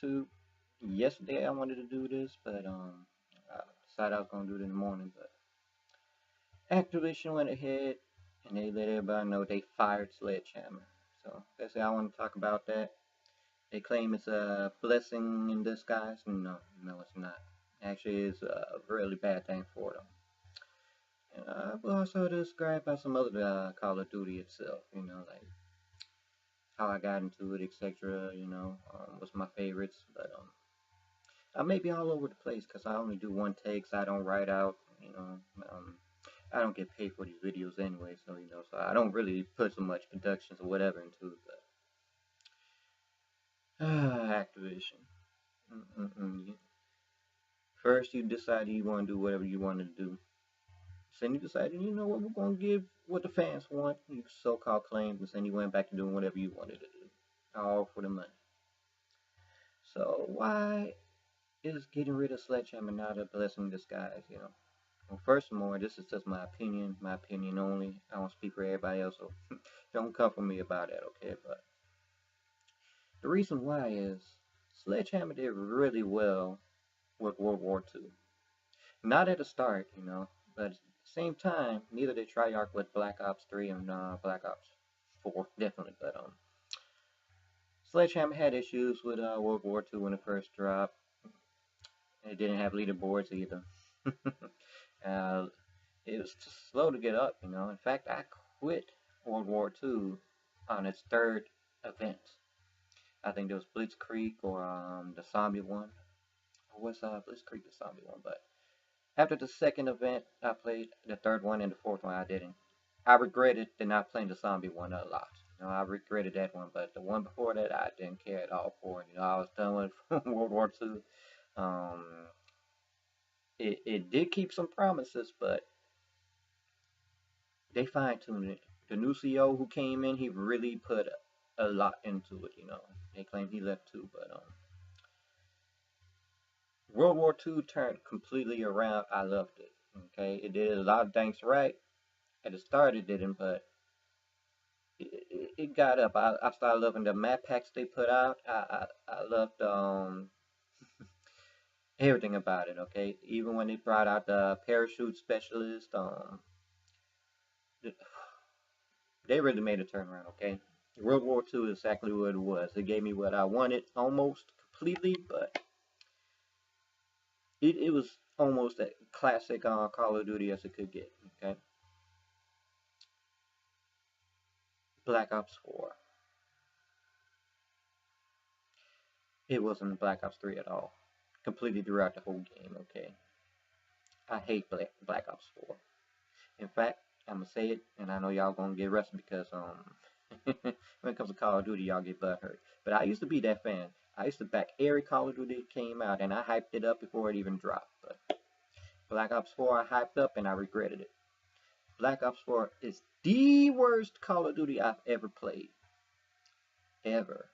YouTube. Yesterday I wanted to do this, but I decided I was gonna do it in the morning. But Activision went ahead and they let everybody know they fired Sledgehammer. So basically, I want to talk about that. They claim it's a blessing in disguise. No, no, it's not. Actually, it's a really bad thing for them. And I will also describe about some other Call of Duty itself. Like how I got into it, etc. What's my favorites, but I may be all over the place because I only do one takes. I don't write out. I don't get paid for these videos anyway, so I don't really put so much productions or whatever into it. But Activision. Mm-mm-mm. First, you decided you want to do whatever you want to do. Then you decided, you know what, we're gonna give what the fans want. You so-called claims, and then you went back to doing whatever you wanted to do, all for the money. So why is getting rid of Sledgehammer not a blessing in disguise? Well, first of all, this is just my opinion only. I don't speak for everybody else, so don't come for me about that, okay? But the reason why is Sledgehammer did really well with World War II. Not at the start, but at the same time, neither did Treyarch with Black Ops 3 and Black Ops 4, definitely. But Sledgehammer had issues with World War II when it first dropped. It didn't have leaderboards either. uh, it was just slow to get up. In fact, I quit World War II on its third event. I think there was Blitzkrieg or the zombie one. Or was Blitzkrieg the zombie one? But after the second event, I played the third one, and the fourth one I didn't. I regretted not playing the zombie one a lot. I regretted that one, but the one before that, I didn't care at all for. I was done with World War II. Um, it did keep some promises, but they fine-tuned it. The new CEO who came in, he really put a lot into it. They claim he left too, but World War II turned completely around. I loved it. Okay, it did a lot of things right. At the start, it didn't, but it got up. I started loving the map packs they put out. I loved everything about it. Okay, even when they brought out the parachute specialist, they really made a turnaround. Okay, World War II is exactly what it was. It gave me what I wanted almost completely, but it was almost a classic Call of Duty as it could get. Okay, Black Ops 4. It wasn't Black Ops 3 at all. Completely throughout the whole game. Okay, I hate Black Ops 4. In fact, I'm gonna say it, and I know y'all gonna get arrested because when it comes to Call of Duty, y'all get butthurt. But I used to be that fan. I used to back every Call of Duty that came out, and I hyped it up before it even dropped. But Black Ops 4, I hyped up, and I regretted it. Black Ops 4 is the worst Call of Duty I've ever played, ever.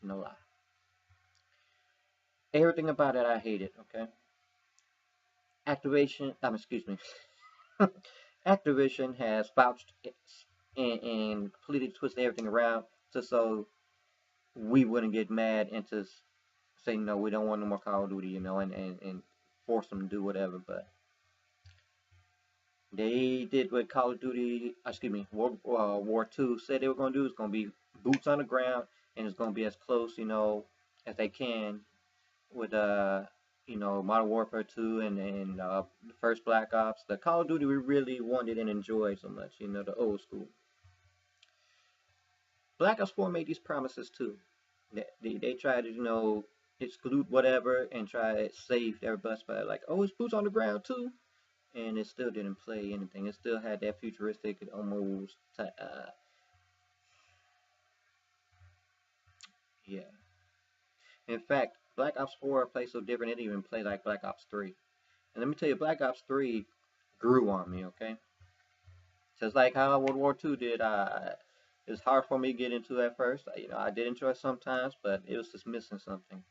No lie. Everything about it, I hate it. Okay. Excuse me. Activision has vouched and completely twisted everything around just so we wouldn't get mad and just say no, we don't want no more Call of Duty, and force them to do whatever. But they did what Call of Duty, excuse me, World War II said they were going to do. It's going to be boots on the ground, and it's going to be as close, as they can with Modern Warfare 2 and the first Black Ops, the Call of Duty we really wanted and enjoyed so much, the old school. Black Ops 4 made these promises too. They tried to, exclude whatever and try to save their bus by like, oh, it's boots on the ground too, and it still didn't play anything. It still had that futuristic, almost, yeah. In fact, Black Ops 4 plays so different. It didn't even play like Black Ops 3. And let me tell you, Black Ops 3 grew on me. Okay, just like how World War II did. It was hard for me to get into at first. I did enjoy it sometimes, but it was just missing something.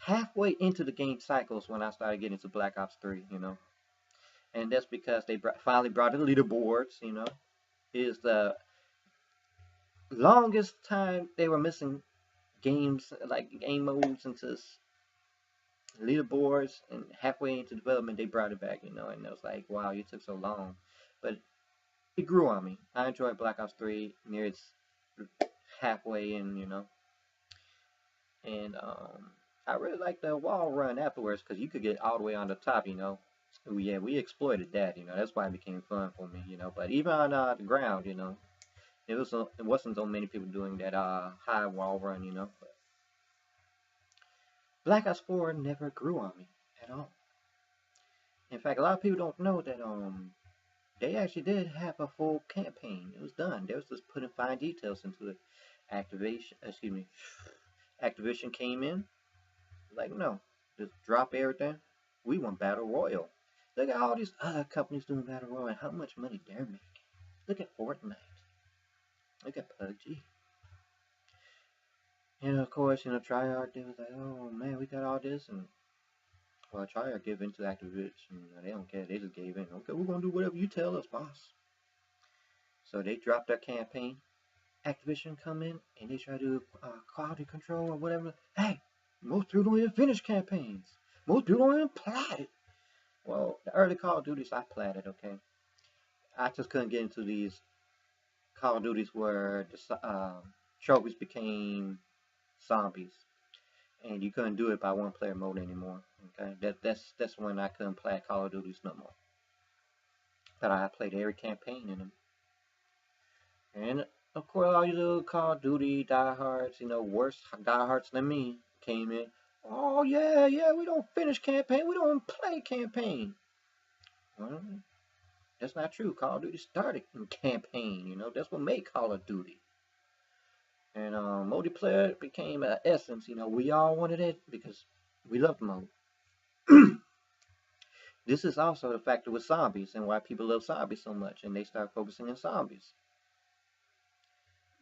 Halfway into the game cycles when I started getting to Black Ops 3, and that's because they finally brought the leaderboards. Is the Longest time they were missing games like game modes into leaderboards, and halfway into development they brought it back, and it was like, wow, you took so long. But it grew on me. I enjoyed Black Ops 3 near its halfway in, and I really liked the wall run afterwards because you could get all the way on the top. Oh, yeah, we exploited that. That's why it became fun for me. But even on the ground. It wasn't so many people doing that high wall run. But Black Ops 4 never grew on me at all. In fact, a lot of people don't know that they actually did have a full campaign. It was done. They was just putting fine details into it. Activision came in like, no, just drop everything. We want battle royale. Look at all these other companies doing battle royale and how much money they're making. Look at Fortnite. Look at PUBG. And of course, Treyarch, they was like, oh man, we got all this, and well, Treyarch gave in to Activision. They don't care. They just gave in. Okay, we're gonna do whatever you tell us, boss. So they dropped their campaign. Activision come in and they try to do quality control or whatever. Hey, most people don't even finish campaigns. Most people don't even plat it. Well, the early Call of Duties I platted, okay? I just couldn't get into these Call of Duties where the trophies became zombies, and you couldn't do it by one player mode anymore. Okay, that's when I couldn't play Call of Duties no more. But I played every campaign in them, and of course all you little Call of Duty diehards, worse diehards than me came in. Oh yeah, yeah, we don't finish campaign, we don't play campaign. Well, that's not true. Call of Duty started in campaign. That's what made Call of Duty. And multiplayer became an essence. We all wanted it because we loved mode. This is also the factor with zombies and why people love zombies so much, and they start focusing on zombies.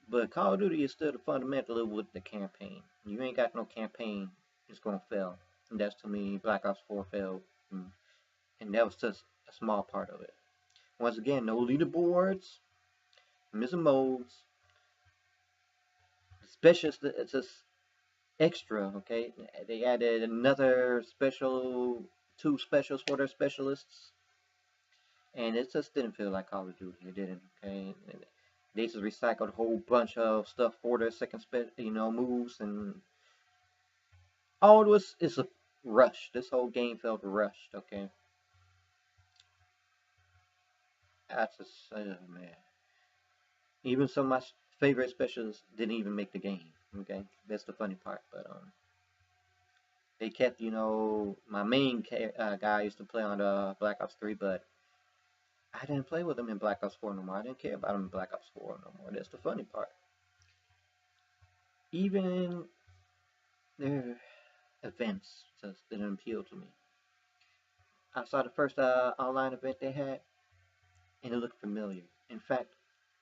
But Call of Duty is still the fundamental with the campaign. You ain't got no campaign, it's gonna fail. And that's, to me, Black Ops 4 failed, and that was just a small part of it. Once again, no leaderboards, missing modes, specials. It's just extra. Okay, they added another special, two specials for their specialists, and it just didn't feel like Call of Duty. It didn't. Okay, they just recycled a whole bunch of stuff for their second moves, and all it was is a rush. This whole game felt rushed. Okay, that's just man. Even some of my favorite specials didn't even make the game. Okay, that's the funny part. But they kept my main guy used to play on Black Ops 3, but I didn't play with him in Black Ops 4 no more. I didn't care about him in Black Ops 4 no more. That's the funny part. Even their events just didn't appeal to me. I saw the first online event they had, and it looked familiar. In fact,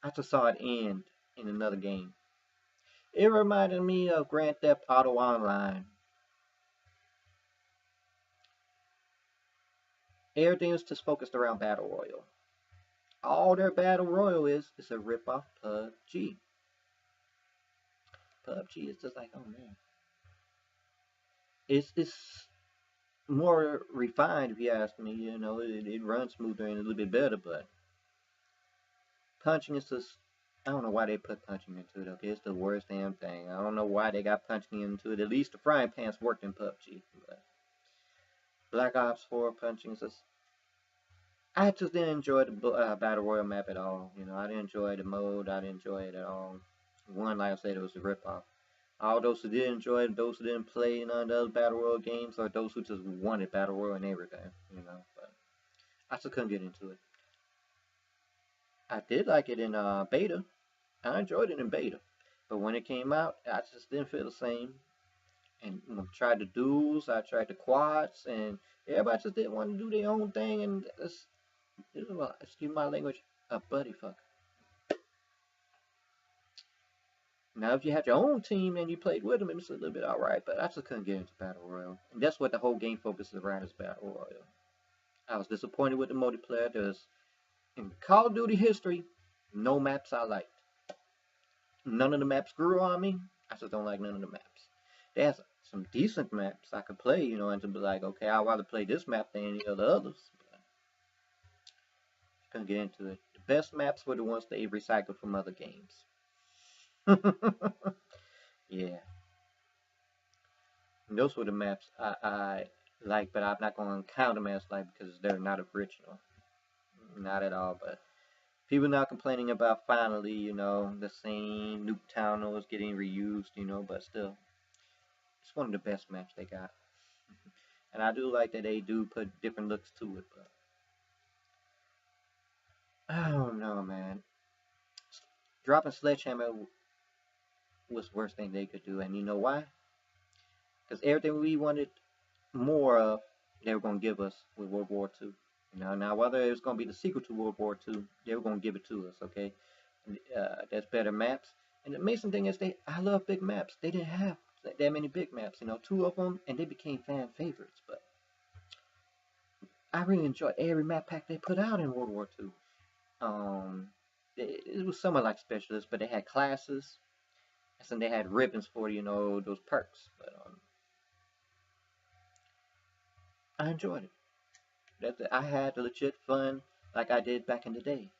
I just saw it end in another game. It reminded me of Grand Theft Auto Online. Everything was just focused around Battle Royale. All their Battle Royale is a rip-off PUBG. PUBG is just like, oh man. It's more refined, if you ask me. It runs smoother and a little bit better, but punching is just, I don't know why they put punching into it. Okay, it's the worst damn thing. I don't know why they got punching into it. At least the frying pans worked in PUBG, but Black Ops 4 punching is just, I just didn't enjoy the Battle Royale map at all. I didn't enjoy the mode. I didn't enjoy it at all. One, like I said, it was a ripoff. All those who did enjoy it, those who didn't play none of those Battle Royale games, or those who just wanted Battle Royale and everything. But I just couldn't get into it. I did like it in beta. I enjoyed it in beta. But when it came out, I just didn't feel the same. And I tried the duels, I tried the quads, and everybody just didn't want to do their own thing, and this is excuse my language, a buddy fuck. Now, if you had your own team and you played with them, it's a little bit alright, but I just couldn't get into Battle Royale. And that's what the whole game focuses around, is Battle Royale. I was disappointed with the multiplayer. There's, in Call of Duty history, no maps I liked. none of the maps grew on me. I just don't like none of the maps. They have some decent maps I could play, you know, and to be like, okay, I'd rather play this map than any of the others. But gonna get into it. The best maps were the ones they recycled from other games. Yeah, and those were the maps I like, but I'm not gonna count them as like because they're not original, not at all. But people now complaining about finally, you know, the same Nuketown was getting reused, you know, but still, it's one of the best maps they got. And I do like that they do put different looks to it, but I don't know, man. Dropping Sledgehammer was the worst thing they could do, and you know why? Because everything we wanted more of, they were going to give us with World War II. You know, now whether it was going to be the sequel to World War II, they were going to give it to us, okay? There's better maps. And the amazing thing is, I love big maps. They didn't have that many big maps, you know, two of them, and they became fan favorites. But I really enjoyed every map pack they put out in World War II. It was somewhat like specialists, but they had classes, and they had ribbons for, you know, those perks. But I enjoyed it. I had legit fun like I did back in the day.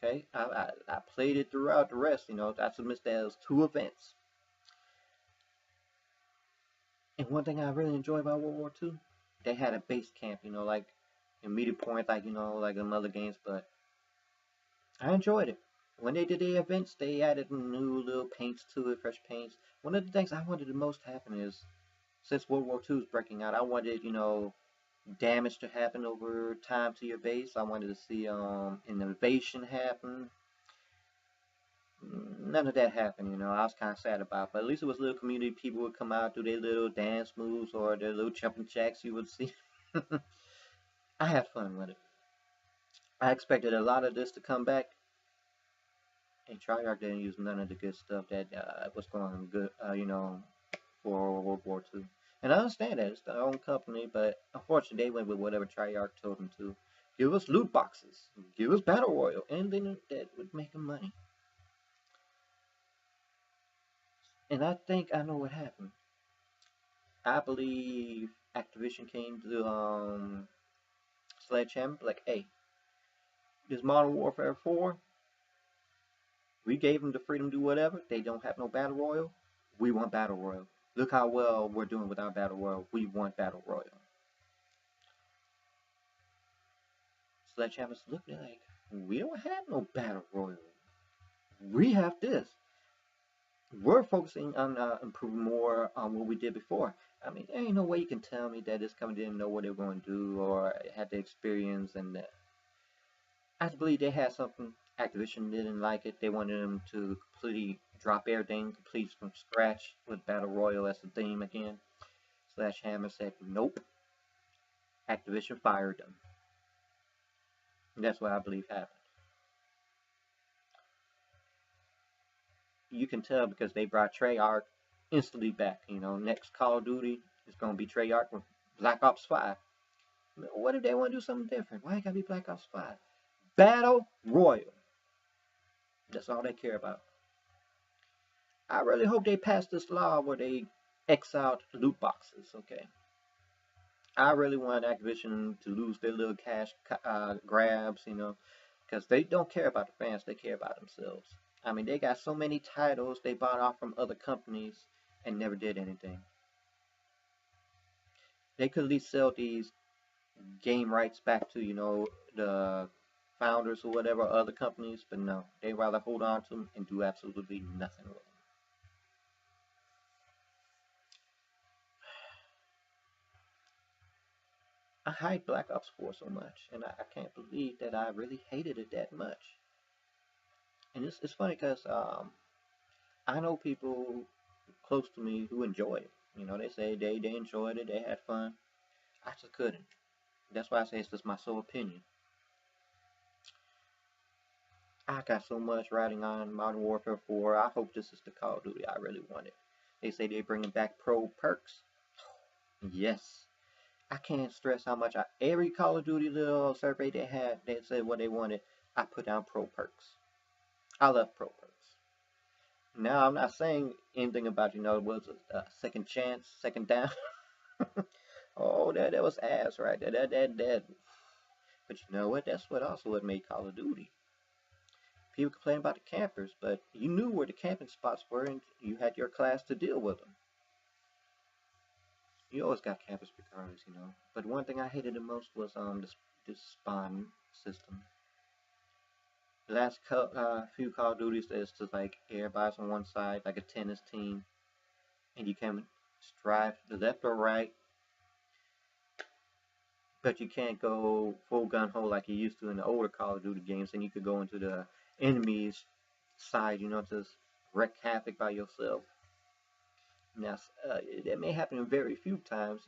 Okay, I played it throughout the rest. You know, I submit that as two events. And one thing I really enjoy about World War II, they had a base camp. You know, like immediate point, like you know, like them other games. But I enjoyed it. When they did the events, they added new little paints to it, fresh paints. One of the things I wanted the most happen is since World War II is breaking out, I wanted, you know, damage to happen over time to your base. I wanted to see an invasion happen. None of that happened, you know. I was kind of sad about, it. But at least it was little community people would come out, do their little dance moves or their little jumping jacks. You would see. I had fun with it. I expected a lot of this to come back, and Treyarch didn't use none of the good stuff that was going good, you know, for World War II. And I understand that it's their own company, but unfortunately they went with whatever Treyarch told them to. Give us loot boxes, give us battle royale, and then that would make them money. And I think I know what happened. I believe Activision came to Sledgehammer like, hey, this Modern Warfare 4, we gave them the freedom to do whatever. They don't have no battle royale. We want battle royale. Look how well we're doing with our battle royale. We want battle royale. Sledgehammer's looking like, we don't have no battle royale. We have this. We're focusing on improving more on what we did before. I mean, there ain't no way you can tell me that this company didn't know what they were going to do or had the experience. And I believe they had something. Activision didn't like it. They wanted them to completely drop everything, complete from scratch with Battle Royale as the theme again. Sledgehammer said nope. Activision fired them. And that's what I believe happened. You can tell because they brought Treyarch instantly back. You know, next Call of Duty is going to be Treyarch with Black Ops 5. What if they want to do something different? Why it gotta be Black Ops 5? Battle Royale. That's all they care about. I really hope they pass this law where they X out loot boxes, okay? I really want Activision to lose their little cash grabs, you know, because they don't care about the fans, they care about themselves. I mean, they got so many titles they bought off from other companies and never did anything. They could at least sell these game rights back to, you know, the founders or whatever, other companies, but no, they rather hold on to them and do absolutely nothing with them. I hype Black Ops 4 so much, and I can't believe that I really hated it that much. And it's funny because I know people close to me who enjoy it. You know, they say they enjoyed it, they had fun. I just couldn't. That's why I say it's just my sole opinion. I got so much riding on Modern Warfare 4. I hope this is the Call of Duty I really wanted. They say they're bringing back pro perks. Yes. I can't stress how much every Call of Duty little survey they had, they said what they wanted. I put down pro perks. I love pro perks. Now I'm not saying anything about it was a second chance, second down. Oh, that was ass right there. That. But you know what? That's what made Call of Duty. People complain about the campers, but you knew where the camping spots were, and you had your class to deal with them. You always got campers regardless. But one thing I hated the most was this spawn system. The last few Call of Duties, it's just like everybody's on one side, like a tennis team, and you can strive to the left or right, but you can't go full gun ho like you used to in the older Call of Duty games, and you could go into the enemy's side, just wreak havoc by yourself. Now, that may happen very few times,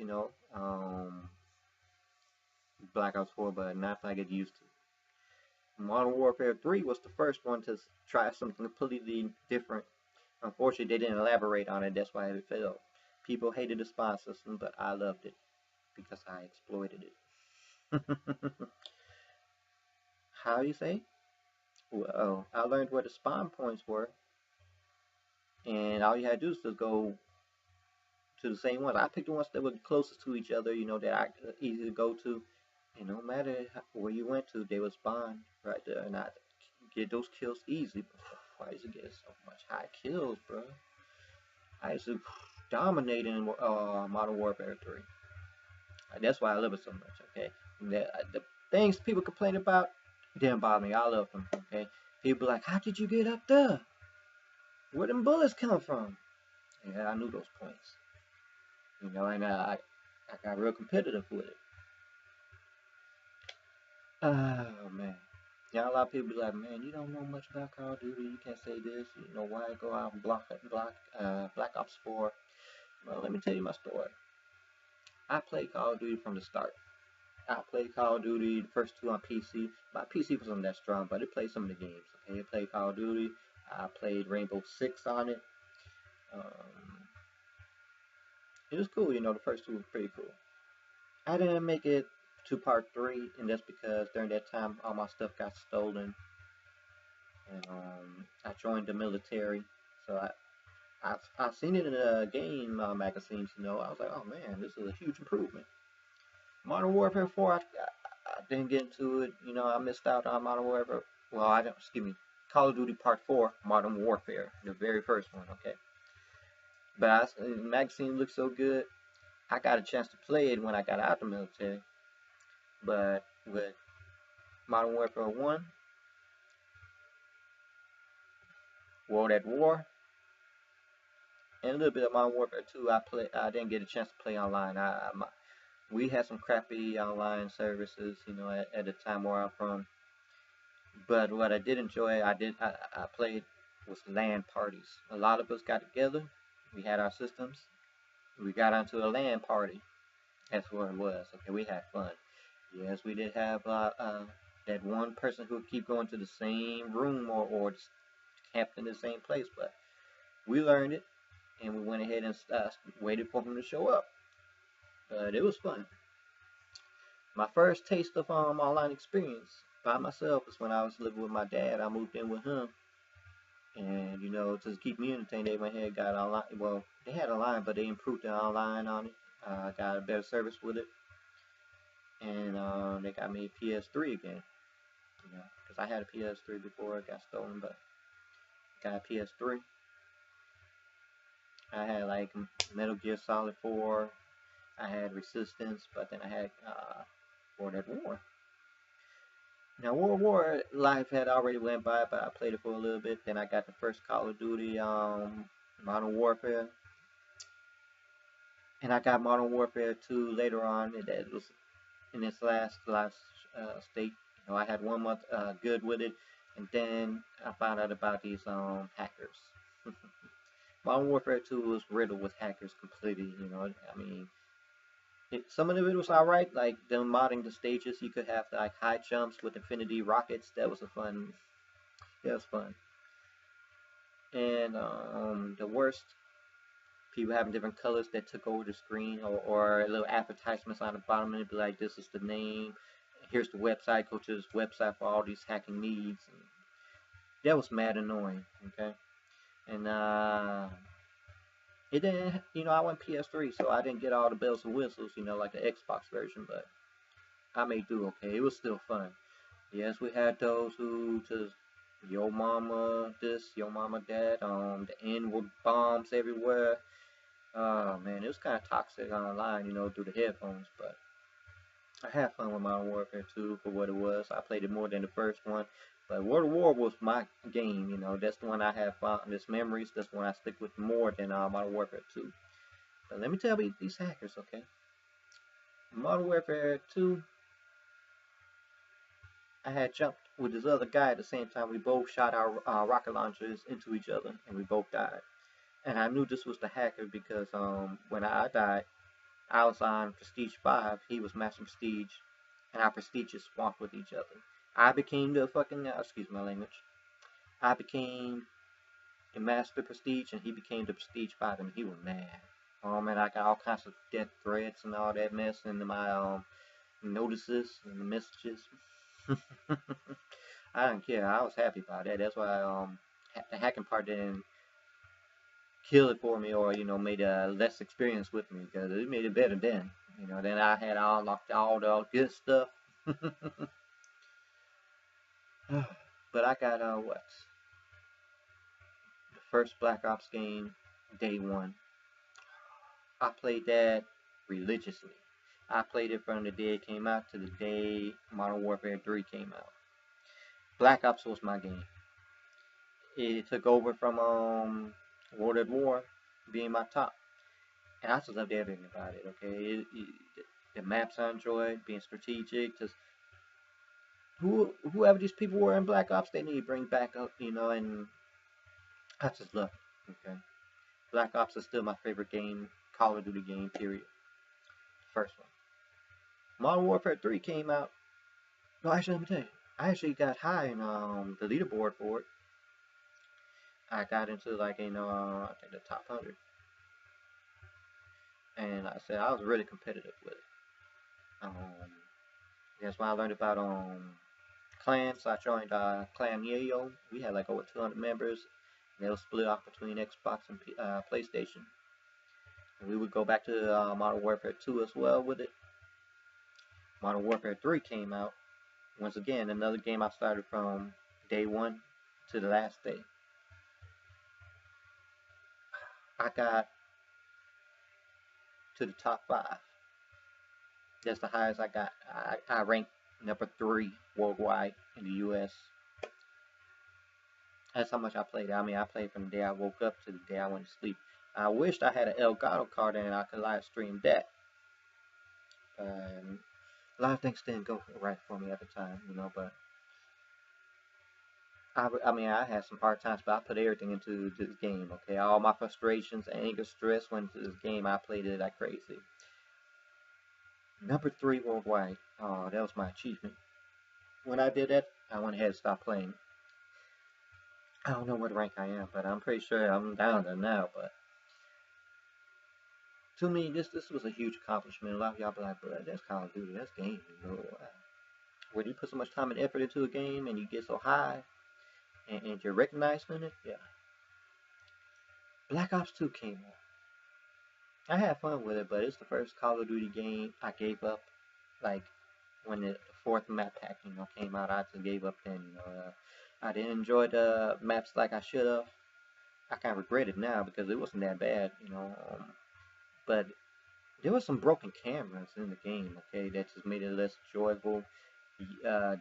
Black Ops 4, but not like it used to. Modern Warfare 3 was the first one to try something completely different. Unfortunately, they didn't elaborate on it, that's why it failed. People hated the spawn system, but I loved it because I exploited it. How you say? Well, I learned where the spawn points were, and all you had to do is just go to the same ones. I picked the ones that were closest to each other, that I easy to go to. And no matter where you went to, they would spawn right there, and I get those kills easy. Why used to get so much high kills, bro? I used to dominate in Modern Warfare 3. That's why I love it so much. Okay, the things people complain about didn't bother me. I love them. Okay, people like, how did you get up there? Where them bullets come from? Yeah, I knew those points. And I got real competitive with it. Oh man. Yeah, a lot of people be like, man, you don't know much about Call of Duty. You can't say this. Why go out and block Black Ops 4? Well, let me tell you my story. I played Call of Duty from the start. I played Call of Duty the first two on PC. My PC wasn't that strong, but it played some of the games. Okay, it played Call of Duty. I played Rainbow Six on it. Um, it was cool. The first two were pretty cool. I didn't make it to part three, and that's because during that time all my stuff got stolen, and I joined the military. So I seen it in the game magazines. I was like, oh man, this is a huge improvement. Modern Warfare 4, I didn't get into it. I missed out on Modern Warfare. Well, I don't. Excuse me. Call of Duty Part 4, Modern Warfare, the very first one. Okay, but the magazine looked so good. I got a chance to play it when I got out of the military. But with Modern Warfare 1, World at War, and a little bit of Modern Warfare 2, I didn't get a chance to play online. We had some crappy online services, at the time where I'm from. But what I did enjoy, I played was LAN parties. A lot of us got together. We had our systems. We got onto a LAN party. That's what it was. Okay, we had fun. Yes, we did have that one person who would keep going to the same room or just camped in the same place. But we learned it, and we went ahead and waited for him to show up. But it was fun. My first taste of online experience by myself is when I was living with my dad. I moved in with him, and to keep me entertained, they went ahead and got online. Well, they had a line, but they improved the online on it. Got a better service with it, and they got me a PS3 again. Because I had a PS3 before it got stolen, but got a PS3. I had like Metal Gear Solid 4. I had Resistance, but then I had World at War. Now, World War Life had already went by, but I played it for a little bit. Then I got the first Call of Duty, Modern Warfare, and I got Modern Warfare 2 later on. It was in its last state. I had 1 month good with it, and then I found out about these hackers. Modern Warfare 2 was riddled with hackers completely. I mean, some of it was alright, like them modding the stages. You could have like high jumps with infinity rockets. That was it was fun. And the worst, people having different colors that took over the screen, or little advertisements on the bottom, and it'd be like, this is the name, here's the website, go to this website for all these hacking needs. And that was mad annoying. Okay, And it didn't, I went PS3, so I didn't get all the bells and whistles, like the Xbox version, but I made do okay. It was still fun. Yes, we had those who just yo mama this, yo mama that, the N-word bombs everywhere. Oh man, it was kind of toxic online, through the headphones, but I had fun with Modern Warfare 2 for what it was. I played it more than the first one, but World of War was my game, that's the one I have fondest memories. That's the one I stick with more than Modern Warfare 2. But let me tell you these hackers, okay? Modern Warfare 2, I had jumped with this other guy at the same time. We both shot our rocket launchers into each other, and we both died. And I knew this was the hacker because when I died, I was on Prestige 5, he was Master Prestige, and our prestiges swapped with each other. I became the fucking, excuse my language, I became the Master Prestige, and he became the Prestige 5, and he was mad. Oh man, I got all kinds of death threats and all that mess into my notices and the messages. I didn't care. I was happy about that. That's why the hacking part didn't kill it for me, or made a less experience with me, because it made it better then. Then I had unlocked all the good stuff. But I got what, the first Black Ops game, day one. I played that religiously. I played it from the day it came out to the day Modern Warfare 3 came out. Black Ops was my game. It took over from World at War being my top. And I just loved everything about it, okay? The maps I enjoyed, being strategic, just whoever these people were in Black Ops, they need to bring back up, and I just love it, okay? Black Ops is still my favorite game, Call of Duty game, period. First one. Modern Warfare 3 came out. No, actually, let me tell you. I actually got high in the leaderboard for it. I got into like I think the top 100, and I said I was really competitive with it. Um, that's why I learned about clans. I joined Clan Yayo. We had like over 200 members. They were split off between Xbox and PlayStation. And we would go back to Modern Warfare 2 as well with it. Modern Warfare 3 came out. Once again, another game I started from day one to the last day. I got to the top 5. That's the highest I got. I ranked number 3 worldwide in the US. That's how much I played. I mean, I played from the day I woke up to the day I went to sleep. I wished I had an Elgato card and I could live stream that. A lot of things didn't go right for me at the time, but I mean, I had some hard times, but I put everything into this game, okay? All my frustrations, anger, stress went into this game. I played it like crazy. Number 3 worldwide. Oh, that was my achievement. When I did that, I went ahead and stopped playing. I don't know what rank I am, but I'm pretty sure I'm down there now, but to me, this was a huge accomplishment. A lot of y'all be like, bro, that's Call of Duty, that's game, When you put so much time and effort into a game and you get so high and you're recognized in it, yeah. Black Ops 2 came out. I had fun with it, but it's the first Call of Duty game I gave up. Like when the fourth map pack, came out, I just gave up then. I didn't enjoy the maps like I should have. I kind of regret it now because it wasn't that bad, but there was some broken cameras in the game, okay, that just made it less enjoyable.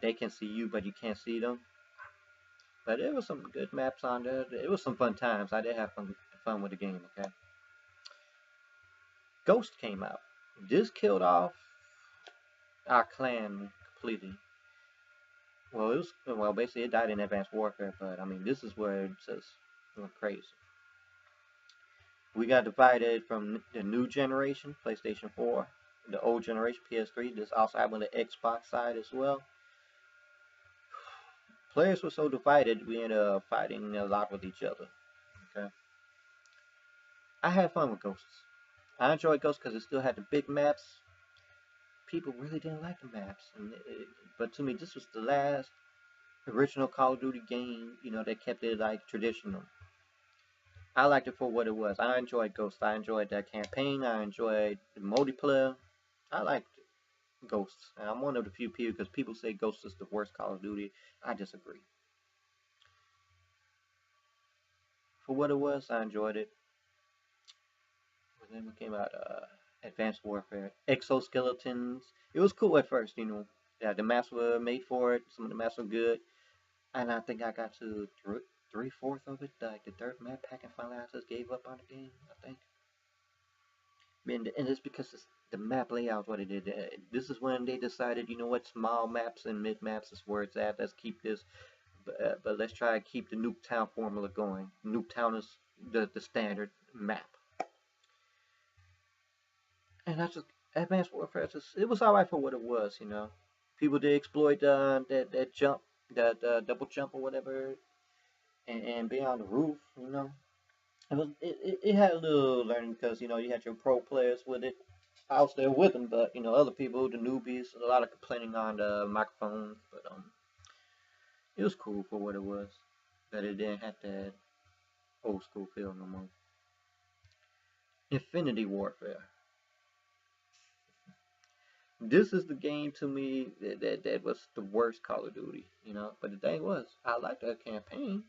They can see you, but you can't see them. But there was some good maps on there. It was some fun times. I did have fun with the game, okay. Ghost came out. This killed off our clan completely. Well, basically it died in Advanced Warfare, but I mean, this is where it just went crazy. We got divided from the new generation, PlayStation 4, the old generation, PS3. This also happened on the Xbox side as well. Players were so divided, we ended up fighting a lot with each other. Okay. I had fun with Ghosts. I enjoyed Ghosts because it still had the big maps. People really didn't like the maps, but to me, this was the last original Call of Duty game, that kept it like traditional. I liked it for what it was. I enjoyed Ghost. I enjoyed that campaign. I enjoyed the multiplayer. I liked Ghosts. And I'm one of the few people because people say Ghost is the worst Call of Duty. I disagree. For what it was, I enjoyed it. But then it came out Advanced Warfare, exoskeletons. It was cool at first, you know. Yeah, the maps were made for it. Some of the maps were good, and I think I got to three-fourths of it, like the third map pack, and finally I just gave up on the game. I think, and it's because the map layout what it did. This is when they decided, you know what, small maps and mid maps is where it's at. Let's keep this, but let's try to keep the Nuketown formula going. Nuketown is the standard map. And that's just Advanced Warfare. It was alright for what it was, you know. People did exploit that jump, that double jump or whatever, and be on the roof, you know. It had a little learning because you know you had your pro players with it. I was there with them, but you know other people, the newbies, a lot of complaining on the microphones, but it was cool for what it was. That it didn't have that old school feel no more. Infinity Warfare. This is the game to me that was the worst Call of Duty, you know. But the thing was, I liked that campaign.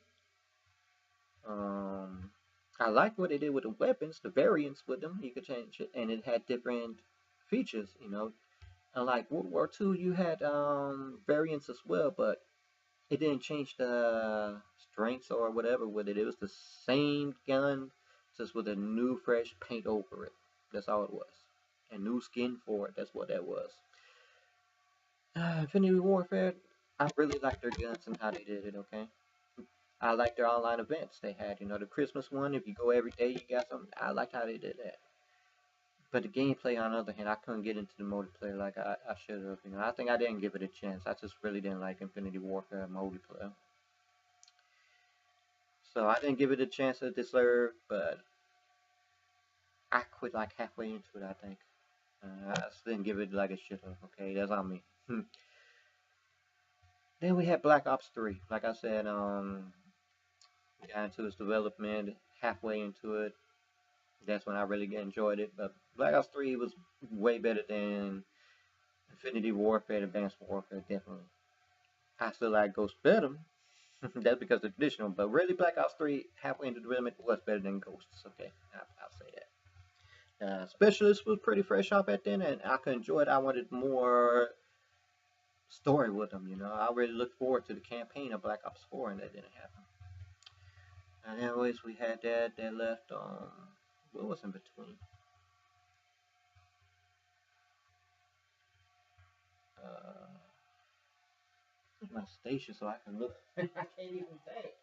Um, I liked what they did with the weapons, the variants with them. You could change it, and it had different features, you know. Unlike World War II, you had variants as well, but it didn't change the strengths or whatever with it. It was the same gun, just with a new fresh paint over it. That's all it was. A new skin for it. That's what that was. Infinity Warfare, I really like their guns and how they did it, okay? I like their online events they had. You know, the Christmas one, if you go every day, you got something. I liked how they did that. But the gameplay, on the other hand, I couldn't get into the multiplayer like I should have. You know, I think I didn't give it a chance. I just really didn't like Infinity Warfare multiplayer. So I didn't give it a chance it deserved, but I quit like halfway into it, I think. I just didn't give it like it should have, okay? That's on me. Then we had Black Ops 3. Like I said, got into its development halfway into it. That's when I really enjoyed it. But Black Ops 3 was way better than Infinity Warfare, Advanced Warfare, definitely. I still like Ghost better. That's because it's traditional. But really, Black Ops 3, halfway into development, was better than Ghosts. Okay, I'll say that. Specialist was pretty fresh off at then, and I could enjoy it. I wanted more story with them, you know. I really looked forward to the campaign of Black Ops 4, and that didn't happen. And anyways, we had that left. What was in between? Uh, my station so I can look. I can't even think.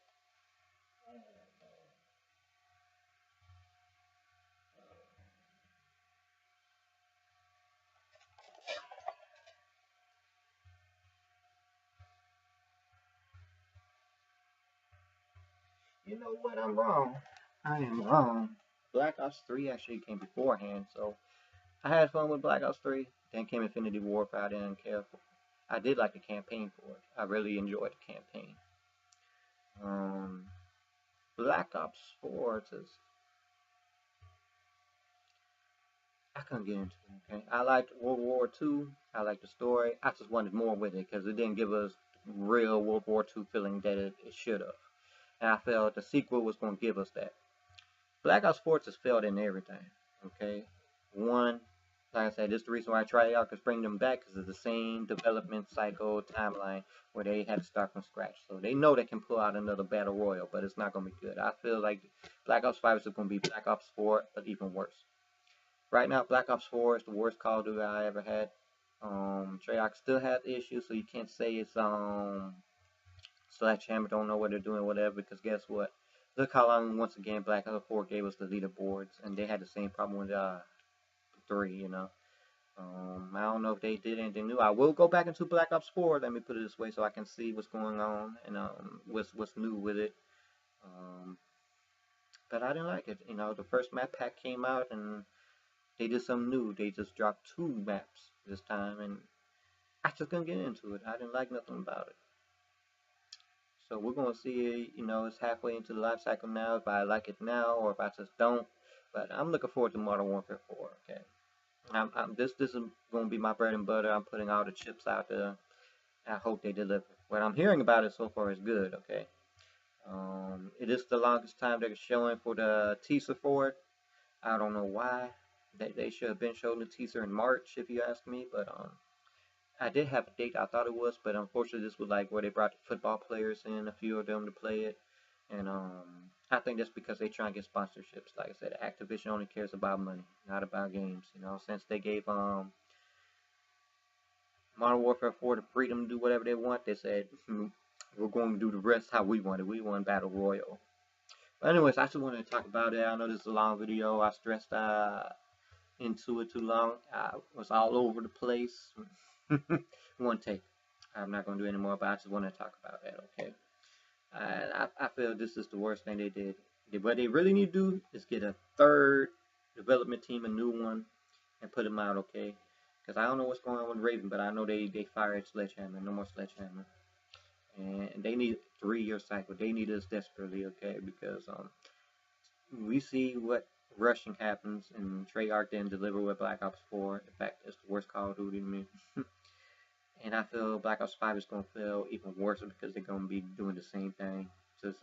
You know what? I'm wrong. I am wrong. Black Ops 3 actually came beforehand, so I had fun with Black Ops 3. Then came Infinity Warfare. I didn't care for. I did like the campaign for it. I really enjoyed the campaign. Um, Black Ops 4 just I couldn't get into it. Okay, I liked World War II. I liked the story. I just wanted more with it because it didn't give us real World War II feeling that it should have. And I felt the sequel was going to give us that. Black Ops 4 just failed in everything. Okay, one, like I said, this is the reason why I tried out because bring them back because it's the same development cycle timeline where they had to start from scratch. So they know they can pull out another battle royal, but it's not going to be good. I feel like Black Ops 5 is going to be Black Ops 4, but even worse. Right now, Black Ops 4 is the worst Call of Duty I ever had. Treyarch still has issues, so you can't say it's Sledgehammer don't know what they're doing, whatever. Because guess what? Look how long once again Black Ops 4 gave us the leaderboards, and they had the same problem with 3. You know, I don't know if they did anything new. I will go back into Black Ops 4. Let me put it this way, so I can see what's going on and what's new with it. Um, but I didn't like it. You know, the first map pack came out and they did something new. They just dropped 2 maps this time, and I just couldn't get into it. I didn't like nothing about it. So we're gonna see, it's halfway into the life cycle now, if I like it now or if I just don't. But I'm looking forward to Modern Warfare 4. Okay, this is gonna be my bread and butter. I'm putting all the chips out there. I hope they deliver. What I'm hearing about it so far is good. Okay, it is the longest time they're showing for the teaser for it. I don't know why. They should have been showing the teaser in March, if you ask me. But I did have a date I thought it was, but unfortunately this was like where they brought the football players in, a few of them to play it, and I think that's because they try and get sponsorships. Like I said, Activision only cares about money, not about games. Since they gave Modern Warfare 4 the freedom to do whatever they want, they said we're going to do the rest how we want it. We want Battle Royale. But anyways, I just wanted to talk about it. I know this is a long video. I stressed into it too long. I was all over the place. One take. I'm not going to do any more, but I just want to talk about that, okay? I feel this is the worst thing they did. What they really need to do is get a third development team, a new one, and put them out, okay? Because I don't know what's going on with Raven, but I know they fired Sledgehammer. No more Sledgehammer. And they need a 3-year cycle. They need us desperately, okay? Because we see what rushing happens, and Treyarch didn't deliver with Black Ops 4. In fact, it's the worst Call of Duty to me. And I feel Black Ops 5 is going to feel even worse because they're going to be doing the same thing. Just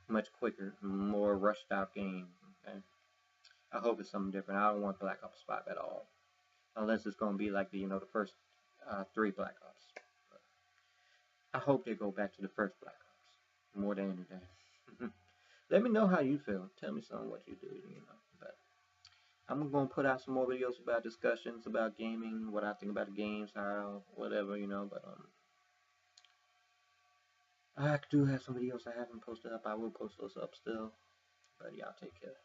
much quicker, more rushed out game. Okay? I hope it's something different. I don't want Black Ops 5 at all. Unless it's going to be like the first 3 Black Ops. I hope they go back to the first Black Ops more than anything. Let me know how you feel. Tell me some what you do, But I'm gonna put out some more videos about discussions about gaming, what I think about the games, how whatever, But I do have some videos I haven't posted up. I will post those up still. But y'all take care.